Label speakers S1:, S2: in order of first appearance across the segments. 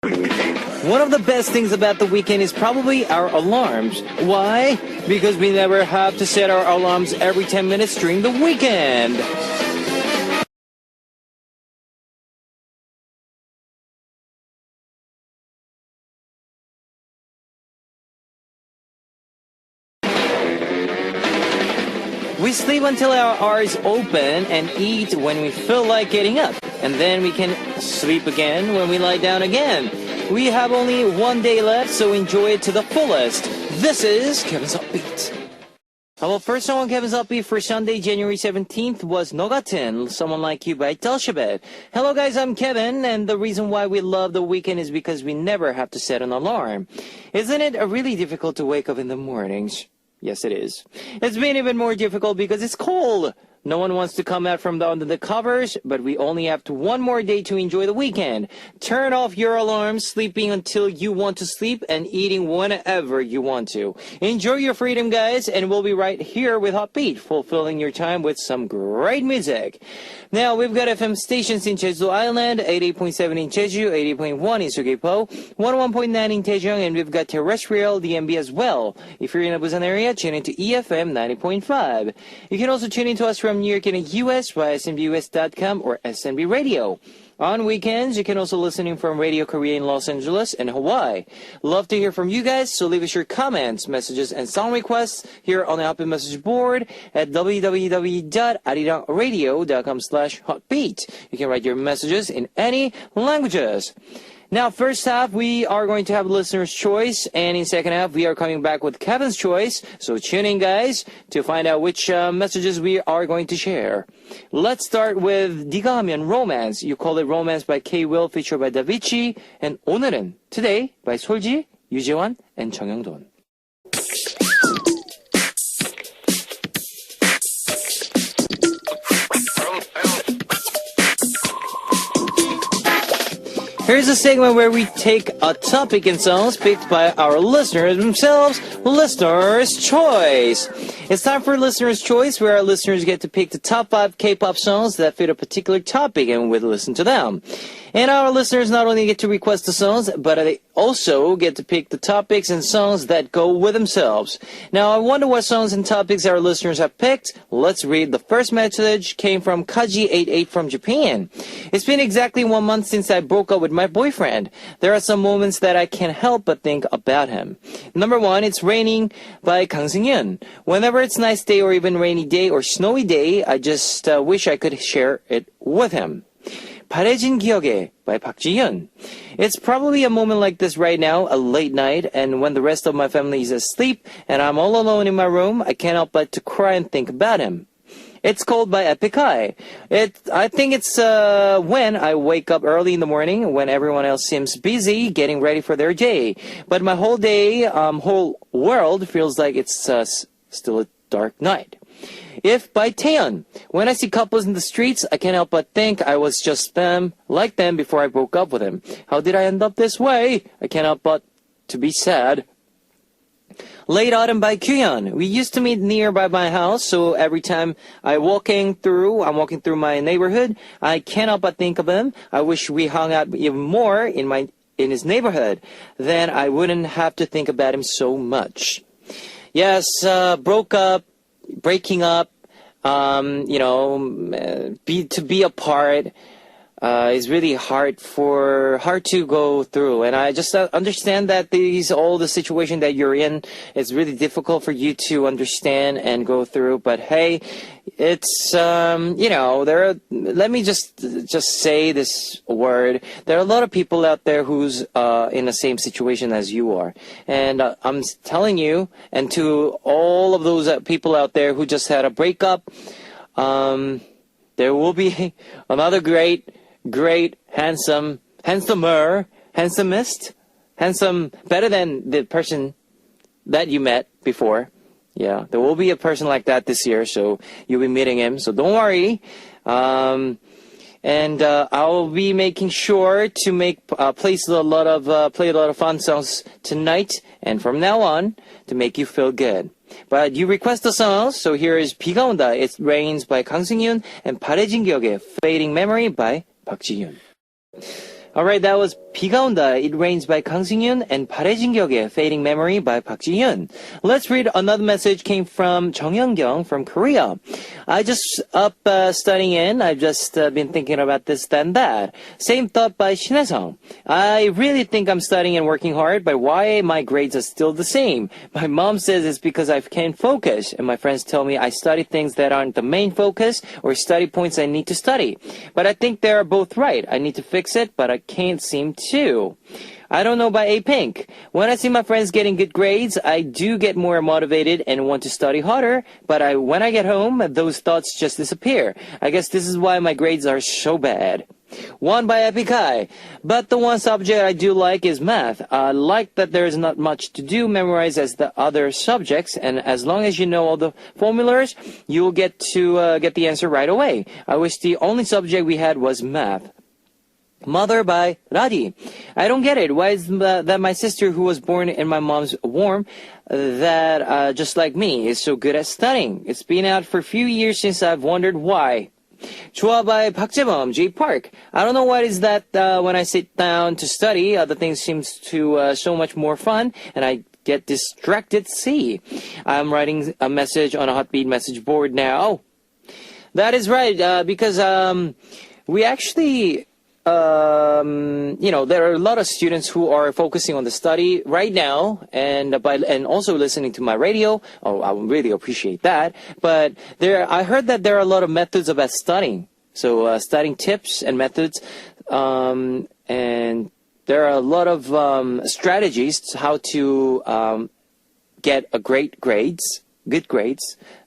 S1: One of the best things about the weekend is probably our alarms. Why? Because we never have to set our alarms every 10 minutes during the weekend. We sleep until our eyes open and eat when we feel like getting up. And then we can sleep again when we lie down again. We have only one day left, so enjoy it to the fullest. This is Kevin's Upbeat. Our first song on Kevin's Upbeat for Sunday, January 17th was No 같은, Someone Like You by Dalshabet. Hello guys, I'm Kevin, and the reason why we love the weekend is because we never have to set an alarm. Isn't it really difficult to wake up in the mornings? Yes, it is. It's been even more difficult because it's cold. No one wants to come out from under the covers, but we only have one more day to enjoy the weekend. Turn off your alarm, sleeping until you want to sleep, and eating whenever you want to. Enjoy your freedom, guys, and we'll be right here with Hot Beat, fulfilling your time with some great music. Now, we've got FM stations in Jeju Island, 88.7 in Jeju, 88.1 in Sugepo, 101.9 in Daejeong, and we've got terrestrial DMB as well. If you're in the Busan area, tune into EFM 90.5. You can also tune into us from New York in the US via snbus.com or SNB Radio. On weekends, you can also listen in from Radio Korea in Los Angeles and Hawaii. Love to hear from you guys, so leave us your comments, messages, and song requests here on the Hotbeat message board at www.arirangradio.com/hotbeat. You can write your messages in any languages. Now, first half, we are going to have listener's choice, and in second half, we are coming back with Kevin's choice. So tune in, guys, to find out which messages we are going to share. Let's start with 네가 하면 Romance. You Call It Romance by K-Will, featured by Davichi, and 오늘은 Today by 솔지, 유재환, and 정영돈. Here's a segment where we take a topic and songs picked by our listeners themselves, Listener's Choice. It's time for Listener's Choice, where our listeners get to pick the top 5 K-pop songs that fit a particular topic, and we listen to them. And our listeners not only get to request the songs, but they also get to pick the topics and songs that go with themselves. Now, I wonder what songs and topics our listeners have picked. Let's read. The first message came from Kaji88 from Japan. It's been exactly 1 month since I broke up with my boyfriend. There are some moments that I can't help but think about him. Number 1, It's Raining by Kang Seung-yeon. Whenever it's nice day or even rainy day or snowy day, I just wish I could share it with him. 바래진 기억에 by Park Ji-hyun. It's probably a moment like this right now, a late night, and when the rest of my family is asleep and I'm all alone in my room, I can't help but to cry and think about him. It's Cold by Epic High. I think it's when I wake up early in the morning when everyone else seems busy getting ready for their day. But my whole day, whole world feels like it's still a dark night. If by Taeyeon. When I see couples in the streets, I can't help but think I was just like them before I broke up with him. How did I end up this way? I can't help but to be sad. Late Autumn by Kyuhyun. We used to meet nearby my house, so every time I'm walking through my neighborhood, I can't help but think of him. I wish we hung out even more in his neighborhood. Then I wouldn't have to think about him so much. Yes, breaking up, to be apart is really hard to go through. And I just understand that all the situation that you're in, it's really difficult for you to understand and go through. But hey, it's, let me just say this word. There are a lot of people out there who's in the same situation as you are. And I'm telling you, and to all of those people out there who just had a breakup, there will be another great, handsomest, better than the person that you met before. Yeah, there will be a person like that this year, so you'll be meeting him, so don't worry. And I'll be making sure to play a lot of fun songs tonight and from now on to make you feel good. But you request the songs, so here is 비가 온다, It Rains by Kang Seung-yeon, and 바래진 기억에 Fading Memory by Park Ji-hyun. Alright, that was 비가 온다, It Rains by Kang Seung-yoon and 바래진 격의 Fading Memory by Park Ji-hyun. Let's read another message came from Jung Young-kyung from Korea. I just up studying in. I've just been thinking about this, then that. Same thought by Shin Hae-sung. I really think I'm studying and working hard, but why my grades are still the same? My mom says it's because I can't focus, and my friends tell me I study things that aren't the main focus or study points I need to study. But I think they are both right. I need to fix it, but I can't seem to. I don't know by A Pink. When I see my friends getting good grades, I do get more motivated and want to study harder, but when I get home, those thoughts just disappear. I guess this is why my grades are so bad. One by Epikai. But the one subject I do like is math. I like that there is not much to do memorize as the other subjects, and as long as you know all the formulas, you will get to get the answer right away. I wish the only subject we had was math. Mother by Radi. I don't get it. Why is that my sister, who was born in my mom's womb, that just like me, is so good at studying? It's been out for a few years since I've wondered why. 좋아 by Park Jae-bum, J Park. I don't know what is that when I sit down to study, other things seems to so much more fun, and I get distracted. See, I'm writing a message on a Hotbeat message board now. That is right, because we actually... there are a lot of students who are focusing on the study right now and also listening to my radio. Oh, I would really appreciate that. But I heard that there are a lot of methods about studying. So, studying tips and methods, and there are a lot of, strategies how to, get good grades,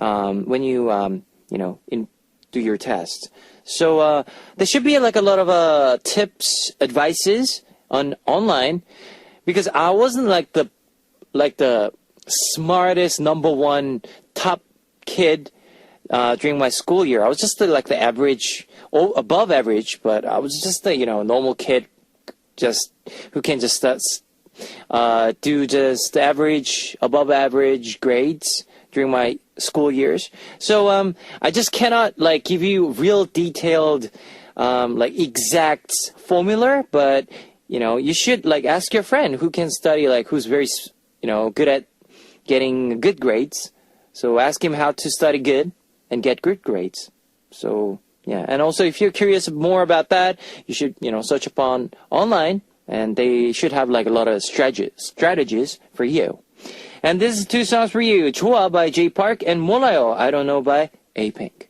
S1: when you, do your test. So there should be like a lot of tips, advices online, because I wasn't like the smartest number one top kid during my school year. I was just like the average, above average, but I was just a normal kid, just who can just do just average, above average grades during my school years. So I just cannot like give you real detailed like exact formula, but you should like ask your friend who can study, like who's very good at getting good grades. So ask him how to study good and get good grades. So yeah, and also if you're curious more about that, you should search upon online, and they should have like a lot of strategies for you. And this is two songs for you. 좋아 by J Park and 몰라요, I don't know by A Pink.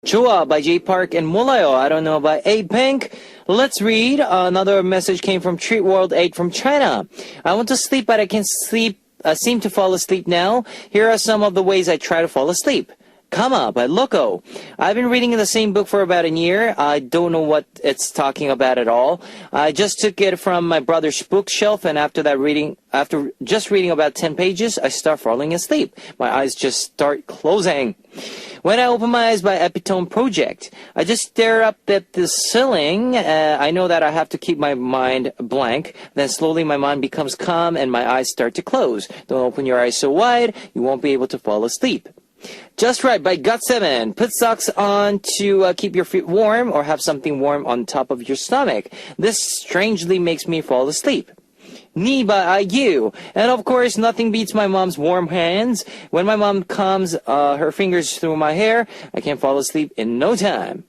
S1: 좋아 by J Park and 몰라요, I don't know by A Pink. Let's read. Another message came from Treat World 8 from China. I want to sleep, but I can't seem to fall asleep now. Here are some of the ways I try to fall asleep. Kama by Loco. I've been reading the same book for about a year. I don't know what it's talking about at all. I just took it from my brother's bookshelf, and after just reading about 10 pages, I start falling asleep. My eyes just start closing. When I Open My Eyes by Epitome Project, I just stare up at the ceiling. I know that I have to keep my mind blank. Then slowly my mind becomes calm and my eyes start to close. Don't open your eyes so wide, you won't be able to fall asleep. Just Right by GOT7. Put socks on to keep your feet warm, or have something warm on top of your stomach. This strangely makes me fall asleep. Ni by IU. And of course, nothing beats my mom's warm hands. When my mom combs her fingers through my hair, I can fall asleep in no time.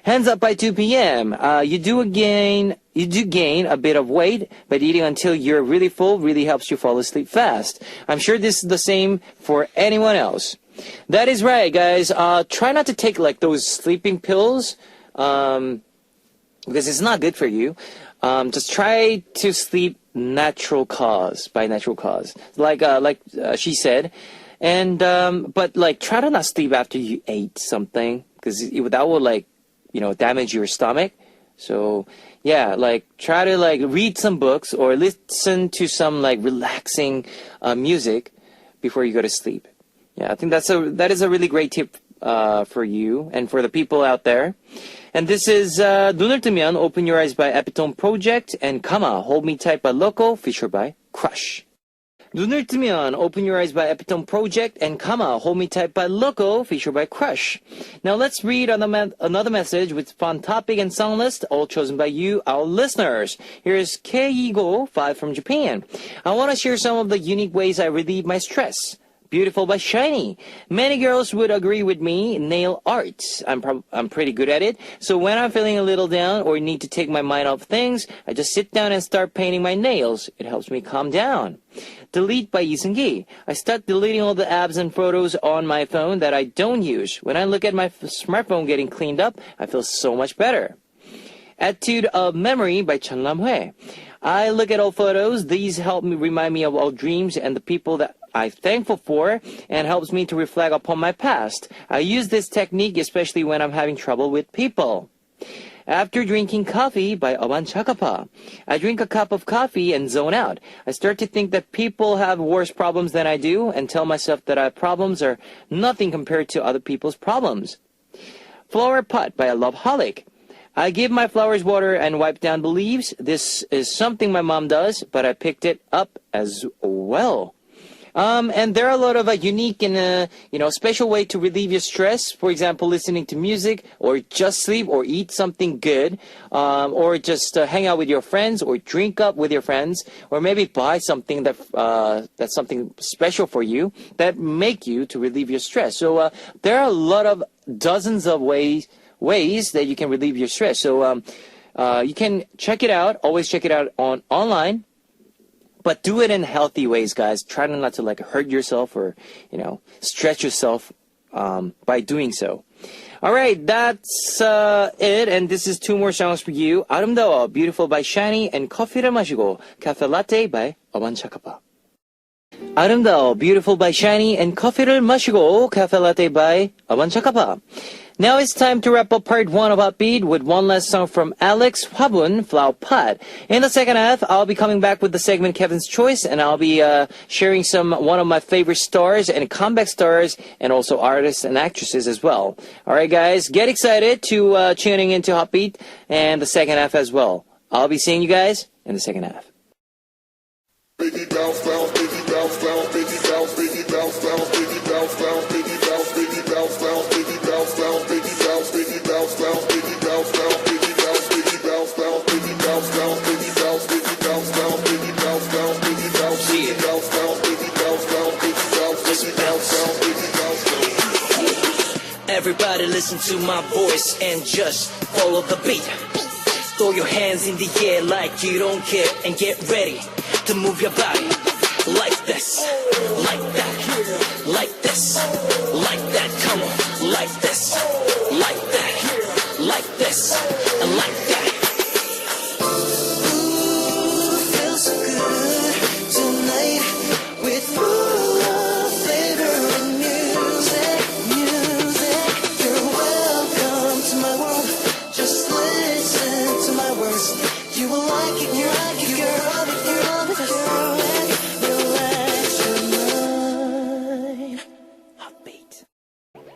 S1: Hands Up by 2 p.m. You do gain a bit of weight, but eating until you're really full really helps you fall asleep fast. I'm sure this is the same for anyone else. That is right, guys. Try not to take like those sleeping pills, because it's not good for you. Just try to sleep natural cause, like she said. And but like try to not sleep after you ate something, because that will like damage your stomach. So yeah, like try to like read some books or listen to some like relaxing music before you go to sleep. Yeah, I think that is a really great tip for you and for the people out there. And this is 눈을 뜨면, Open Your Eyes by Epitome Project, and Kama, Hold Me Tight by Loco, featured by Crush. 눈을 뜨면 Open Your Eyes by Epitome Project and Kama, Hold Me Tight by Loco, featured by Crush. Now let's read another message with fun topic and song list, all chosen by you, our listeners. Here's Keigo5 from Japan. I want to share some of the unique ways I relieve my stress. Beautiful by Shiny. Many girls would agree with me, nail art. I'm pretty good at it. So when I'm feeling a little down or need to take my mind off things, I just sit down and start painting my nails. It helps me calm down. Delete by Lee Seung-gi. I start deleting all the apps and photos on my phone that I don't use. When I look at my smartphone getting cleaned up, I feel so much better. Attitude of Memory by Chun Lam-hwae. I look at old photos. These help me remind me of old dreams and the people that I'm thankful for, and helps me to reflect upon my past. I use this technique especially when I'm having trouble with people. After Drinking Coffee by Aban Chakapa. I drink a cup of coffee and zone out. I start to think that people have worse problems than I do and tell myself that our problems are nothing compared to other people's problems. Flower Pot by a Loveholic. I give my flowers water and wipe down the leaves. This is something my mom does, but I picked it up as well. And there are a lot of unique and, special way to relieve your stress. For example, listening to music or just sleep or eat something good, or just hang out with your friends or drink up with your friends, or maybe buy something that's something special for you that make you to relieve your stress. So, there are a lot of dozens of ways that you can relieve your stress. So, you can check it out. Always check it out online. But do it in healthy ways, guys. Try not to hurt yourself or, stretch yourself by doing so. All right, that's it. And this is two more songs for you. 아름다워, Beautiful by Shiny, and 커피를 마시고, Cafe Latte by 어반 차카파. 아름다워, Beautiful by Shiny, and 커피를 마시고, Cafe Latte by 어반 차카파. Now it's time to wrap up part 1 of Upbeat with one last song from Alex Hwabun, Flower Pot. In the second half, I'll be coming back with the segment Kevin's Choice, and I'll be sharing one of my favorite stars and comeback stars, and also artists and actresses as well. All right, guys, get excited to tuning into Upbeat and the second half as well. I'll be seeing you guys in the second half.
S2: Baby bounce, bounce, baby bounce, bounce, baby bounce, baby bounce, bounce, baby bounce, bounce, baby bounce, baby bounce, bounce, baby bounce, bounce, baby bounce, baby bounce, bounce, baby bounce, bounce, baby bounce, baby bounce, bounce, baby bounce, bounce, baby bounce, baby bounce, bounce, baby bounce, bounce, baby bounce, baby bounce, bounce, baby bounce, bounce, baby bounce, baby bounce, bounce, baby bounce, bounce.
S3: Everybody listen to my voice and just follow the beat. Throw your hands in the air like you don't care and get ready to move your body like this, like that, like this, like that. Come on, like this, like that, like this, and like that. Ooh, feels so good tonight with full of flavor and music. You're welcome to my world. Just listen to my words. You will like it, you like it, you're on it, you're on it, you're on it. Relax your mind. Heartbeat.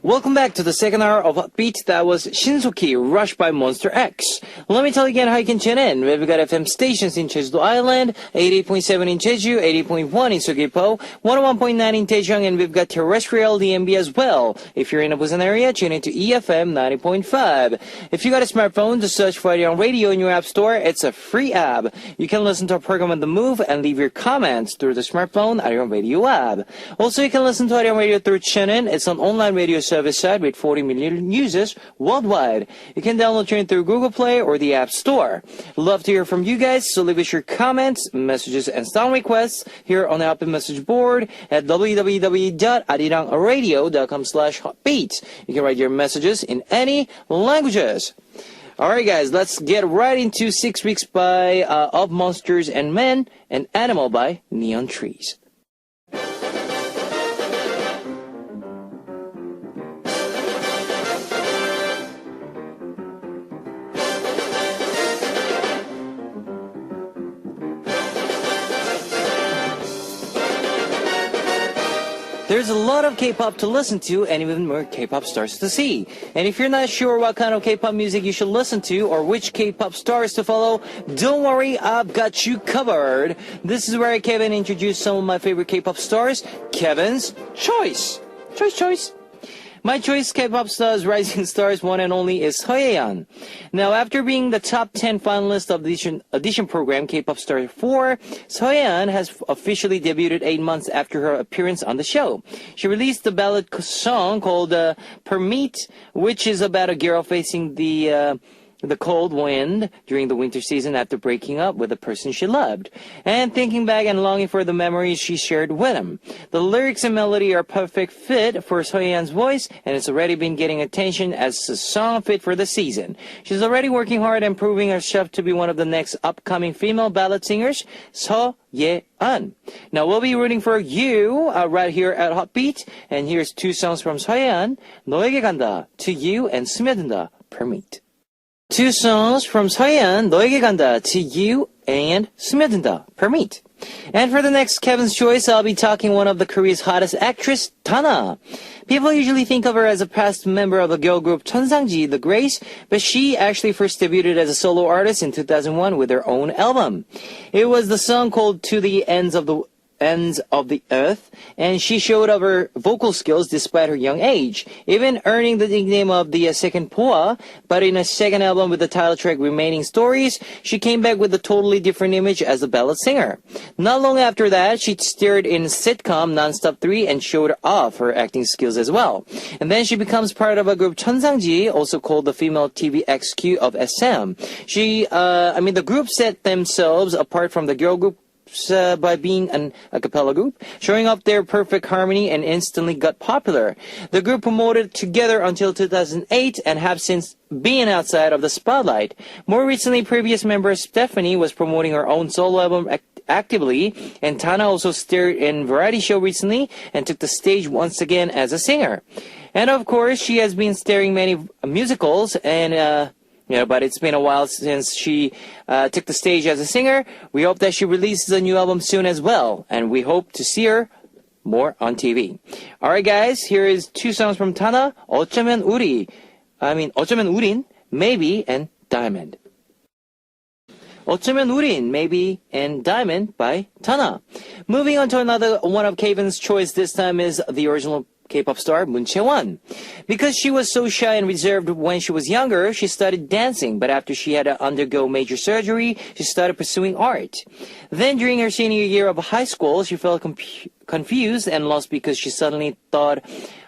S1: Welcome back to the second hour of Upbeat. That was Shinsoki, Rush by Monster X. Let me tell you again how you can tune in. We've got FM stations in Jeju Island, 88.7 in Jeju, 80.1 in Seogwipo, 101.9 in Daejeong, and we've got terrestrial DMB as well. If you're in a Busan area, tune into EFM 90.5. If you got a smartphone, just search for Arirang Radio in your app store. It's a free app. You can listen to our program on the move and leave your comments through the smartphone Arirang Radio app. Also, you can listen to Arirang Radio through TuneIn. It's an online radio service site with 40 million users worldwide. You can download TuneIn through Google Play or the App Store. Love to hear from you guys, so leave us your comments, messages, and song requests here on the Upbeat message board at www.arirangradio.com/heartbeat. You can write your messages in any languages. Alright guys, let's get right into 6 Weeks by Of Monsters and Men and Animal by Neon Trees. There's a lot of K-pop to listen to and even more K-pop stars to see. And if you're not sure what kind of K-pop music you should listen to or which K-pop stars to follow, don't worry, I've got you covered. This is where Kevin introduced some of my favorite K-pop stars, Kevin's Choice. Choice. My choice K-pop stars, rising stars, one and only is Soyeon. Now, after being the top 10 finalist of the audition program K-pop Star 4, Soyeon has officially debuted 8 months after her appearance on the show. She released the ballad song called Permit, which is about a girl facing the cold wind during the winter season after breaking up with the person she loved, and thinking back and longing for the memories she shared with him. The lyrics and melody are a perfect fit for Soyeon's voice, and it's already been getting attention as a song fit for the season. She's already working hard and proving herself to be one of the next upcoming female ballad singers, Soyeon. Now we'll be rooting for you right here at Hotbeat, and here's 2 songs from Soyeon, 너에게 간다, To You, and 스며든다, Permit. 2 songs from Soyeon, 너에게 간다, To You, and 스며든다, Permit. And for the next Kevin's Choice, I'll be talking one of the Korea's hottest actress, Tana. People usually think of her as a past member of the girl group Cheonsangji, The Grace, but she actually first debuted as a solo artist in 2001 with her own album. It was the song called To the Ends of the Earth, and she showed off her vocal skills despite her young age, even earning the nickname of the second Poa. But in a second album with the title track Remaining Stories, she came back with a totally different image as a ballad singer. Not long after that, she starred in sitcom Nonstop 3 and showed off her acting skills as well. And then she becomes part of a group Cheonsangji, also called the female TV XQ of SM. The group set themselves apart from the girl group by being an a cappella group, showing off their perfect harmony, and instantly got popular. The group promoted together until 2008 and have since been outside of the spotlight. More recently, previous member Stephanie was promoting her own solo album actively, and Tana also starred in variety show recently and took the stage once again as a singer. And of course, she has been starring many musicals and but it's been a while since she took the stage as a singer. We hope that she releases a new album soon as well, and we hope to see her more on TV. Alright guys, here is 2 songs from Tana, 어쩌면 우린, Maybe, and Diamond. 어쩌면 우린, Maybe, and Diamond by Tana. Moving on to another one of Kevin's Choice, this time is the original K-pop star Moon Chae-won. Because she was so shy and reserved when she was younger, she started dancing, but after she had to undergo major surgery, she started pursuing art. Then during her senior year of high school, she felt confused and lost because she suddenly thought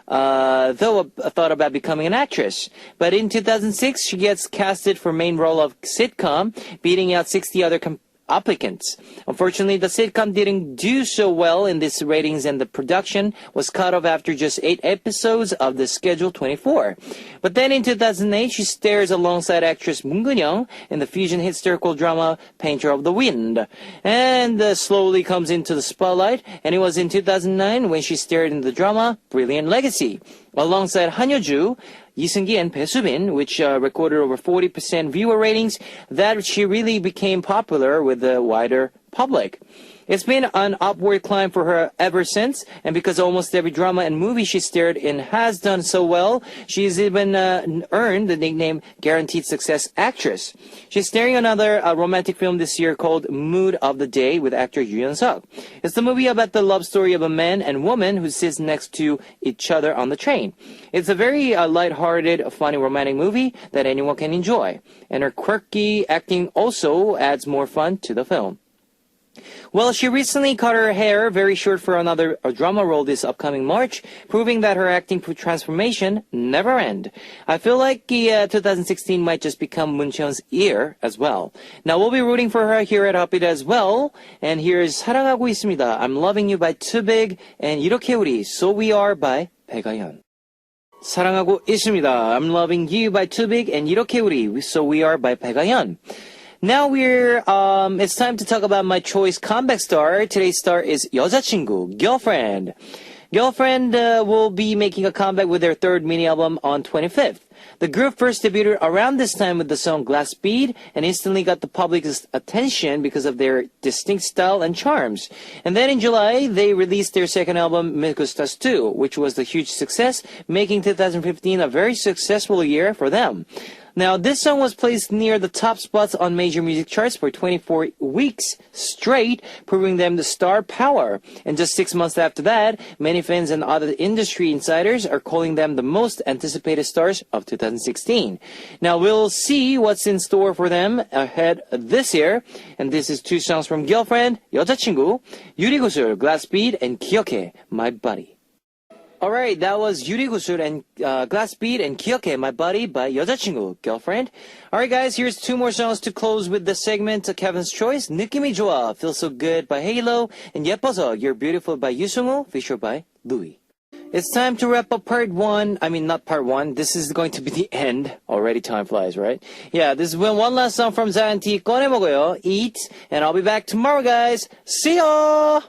S1: about becoming an actress. But in 2006, she gets casted for main role of sitcom, beating out 60 other applicants. Unfortunately, the sitcom didn't do so well in its ratings, and the production was cut off after just 8 episodes of the scheduled 24. But then in 2008, she stars alongside actress Moon Geun-young in the fusion historical drama Painter of the Wind, and slowly comes into the spotlight. And it was in 2009 when she starred in the drama Brilliant Legacy, alongside Han Hyo-joo, Lee Seung-gi, and Bae Soo-bin, which recorded over 40% viewer ratings, that she really became popular with the wider public. It's been an upward climb for her ever since, and because almost every drama and movie she starred in has done so well, she's even earned the nickname Guaranteed Success Actress. She's starring in another romantic film this year called Mood of the Day with actor Yoo Yeon-suk. It's the movie about the love story of a man and woman who sits next to each other on the train. It's a very light-hearted, funny romantic movie that anyone can enjoy, and her quirky acting also adds more fun to the film. Well, she recently cut her hair very short for another drama role this upcoming March, proving that her acting transformation never ends. I feel like 2016 might just become Moon Chae-won's year as well. Now, we'll be rooting for her here at Upbeat as well. And here's 사랑하고 있습니다, I'm Loving You by Too Big, and 이렇게 우리, So We Are by 백아연. 사랑하고 있습니다, I'm Loving You by Too Big, and 이렇게 우리, So We Are by 백아연. Now it's time to talk about my choice comeback star. Today's star is 여자친구, girlfriend. Girlfriend will be making a comeback with their third mini album on 25th. The group first debuted around this time with the song Glass Bead and instantly got the public's attention because of their distinct style and charms. And then in July, they released their second album, Me Gustas 2, which was a huge success, making 2015 a very successful year for them. Now, this song was placed near the top spots on major music charts for 24 weeks straight, proving them the star power. And just 6 months after that, many fans and other industry insiders are calling them the most anticipated stars of 2016. Now, we'll see what's in store for them ahead this year. And this is two songs from Girlfriend, 여자친구, 유리구슬, Glass Bead, and 기억해, My Buddy. Alright, that was 유리구슬 and Glass Bead and 기억해, My Buddy by 여자친구, Girlfriend. Alright guys, here's two more songs to close with the segment Kevin's Choice. 느낌이 좋아, Feel So Good by Halo, and 예뻐서, You're Beautiful by 유승우, featured by Louis. It's time to wrap up part one. I mean, not part one. This is going to be the end. Already time flies, right? Yeah, this is one last song from Zion T. 꺼내 먹어요, Eat. And I'll be back tomorrow, guys. See ya!